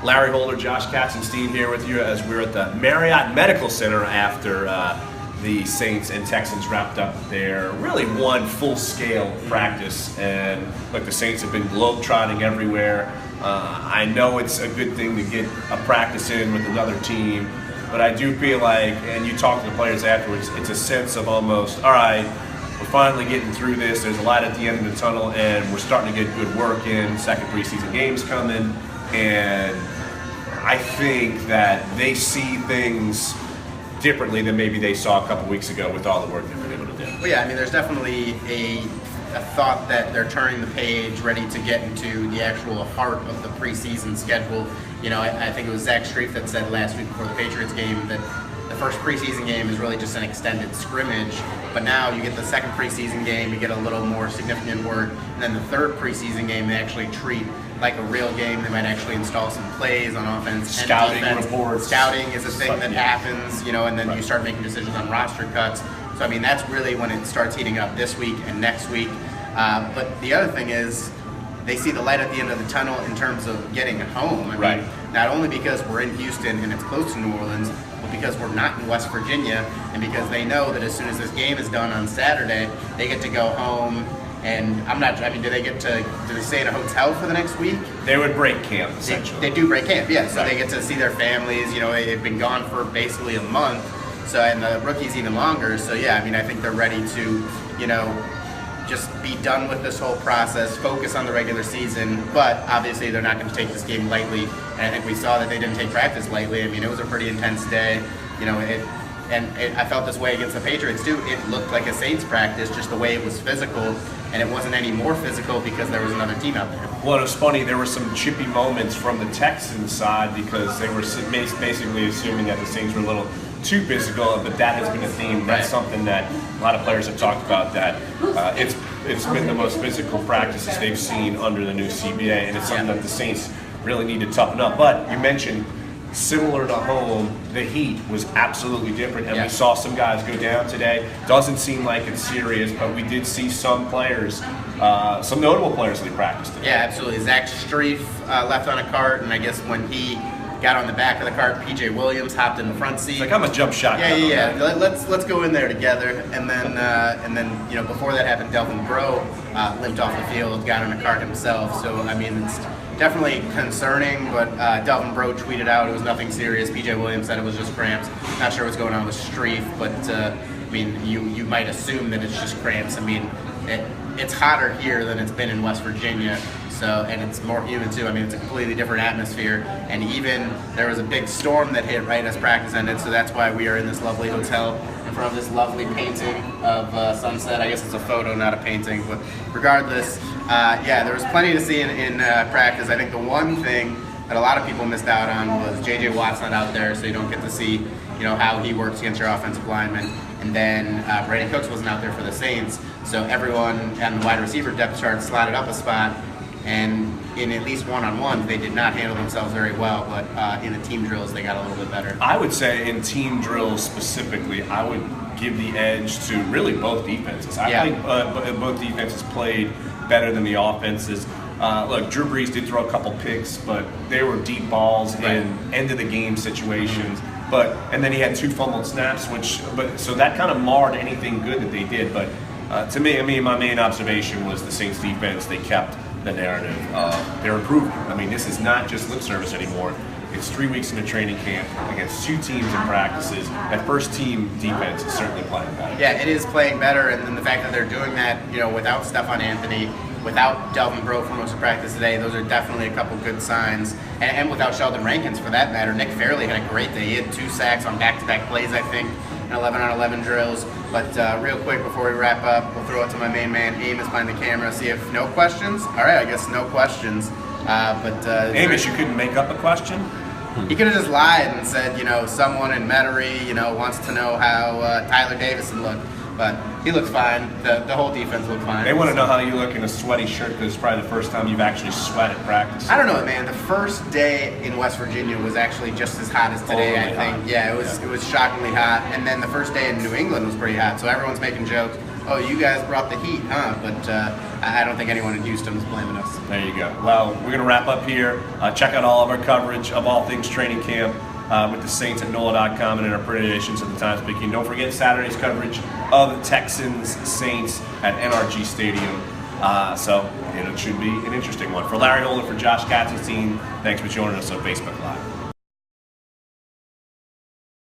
Larry Holder, Josh Katzenstein here with you as we're at the Marriott Medical Center after the Saints and Texans wrapped up their really one full-scale practice. And look, the Saints have been globetrotting everywhere. I know it's a good thing to get a practice in with another team, but I do feel like, and you talk to the players afterwards, it's a sense of almost, all right, we're finally getting through this. There's a light at the end of the tunnel, and we're starting to get good work in. Second preseason game's coming, and I think that they see things differently than maybe they saw a couple weeks ago with all the work they've been able to do. Well, yeah, I mean, there's definitely a thought that they're turning the page, ready to get into the actual heart of the preseason schedule. You know, I think it was Zach Strief that said last week before the Patriots game that the first preseason game is really just an extended scrimmage, but now you get the second preseason game, you get a little more significant work, and then the third preseason game they actually treat like a real game. They might actually install some plays on offense Scouting and defense. reports. Scouting is a thing that happens, you know, and then you start making decisions on roster cuts. So, I mean, that's really when it starts heating up this week and next week. But the other thing is they see the light at the end of the tunnel in terms of getting home. I mean, not only because we're in Houston and it's close to New Orleans, but because we're not in West Virginia, and because they know that as soon as this game is done on Saturday, they get to go home. And do they stay in a hotel for the next week? They would break camp, essentially. They do break camp, yeah. So they get to see their families. You know, they've been gone for basically a month. So, and the rookies even longer. So, yeah, I mean, I think they're ready to, you know, just be done with this whole process, focus on the regular season. But obviously they're not going to take this game lightly. And I think we saw that they didn't take practice lightly. I mean, it was a pretty intense day. You know, I felt this way against the Patriots too. It looked like a Saints practice, just the way it was physical, and it wasn't any more physical because there was another team out there. Well, it was funny. There were some chippy moments from the Texans side because they were basically assuming that the Saints were a little too physical, but that has been a theme. That's something that a lot of players have talked about, that it's been the most physical practices they've seen under the new CBA, and it's something that the Saints really need to toughen up. But you mentioned, similar to home, the heat was absolutely different, and we saw some guys go down today. Doesn't seem like it's serious, but we did see some players, some notable players that practiced today. Yeah, absolutely. Zach Strief left on a cart, and I guess when he got on the back of the cart, PJ Williams hopped in the front seat. It's like, I'm a jump shot. Yeah. Let's go in there together. And then you know, before that happened, Delvin Breaux limped off the field, got on a cart himself. So I mean, it's definitely concerning. But Delvin Breaux tweeted out it was nothing serious. PJ Williams said it was just cramps. Not sure what's going on with Strief, but I mean, you might assume that it's just cramps. I mean, it's hotter here than it's been in West Virginia. So, and it's more humid too. I mean, it's a completely different atmosphere. And even there was a big storm that hit right as practice ended. So that's why we are in this lovely hotel in front of this lovely painting of sunset. I guess it's a photo, not a painting. But regardless, there was plenty to see in practice. I think the one thing that a lot of people missed out on was J.J. Watt's not out there, so you don't get to see, you know, how he works against your offensive linemen. And then Brandon Cooks wasn't out there for the Saints, so everyone on the wide receiver depth chart slotted up a spot. And in at least one-on-one, they did not handle themselves very well, but in the team drills, they got a little bit better. I would say in team drills specifically, I would give the edge to really both defenses. I think both defenses played better than the offenses. Look, Drew Brees did throw a couple picks, but they were deep balls in end-of-the-game situations. And then he had 2 fumbled snaps, so that kind of marred anything good that they did. But to me, I mean, my main observation was the Saints defense. They kept the narrative. They're improving. I mean, this is not just lip service anymore. It's 3 weeks into training camp against 2 teams in practices. That first team defense is certainly playing better. Yeah, it is playing better, and then the fact that they're doing that, you know, without Stephon Anthony, without Delvin Breaux for most of practice today, those are definitely a couple good signs. And without Sheldon Rankins, for that matter. Nick Fairley had a great day. He had 2 sacks on back-to-back plays, I think, and 11-on-11 drills. But real quick before we wrap up, we'll throw it to my main man, Amos, behind the camera, see if no questions. All right, I guess no questions. Amos, you couldn't make up a question? He could have just lied and said, you know, someone in Metairie, you know, wants to know how Tyler Davison looked. But he looks fine. The whole defense looked fine. They want to know how you look in a sweaty shirt because it's probably the first time you've actually sweat at practice. I don't know, man. The first day in West Virginia was actually just as hot as today, I think. Yeah, it was shockingly hot. And then the first day in New England was pretty hot. So everyone's making jokes. oh, you guys brought the heat, huh? But I don't think anyone in Houston is blaming us. There you go. Well, we're going to wrap up here. Check out all of our coverage of all things training camp with the Saints at NOLA.com and in our print editions at the Times-Picayune. Don't forget Saturday's coverage of the Texans Saints at NRG Stadium. So it should be an interesting one. For Larry Holden, for Josh Katzenstein, thanks for joining us on Facebook Live.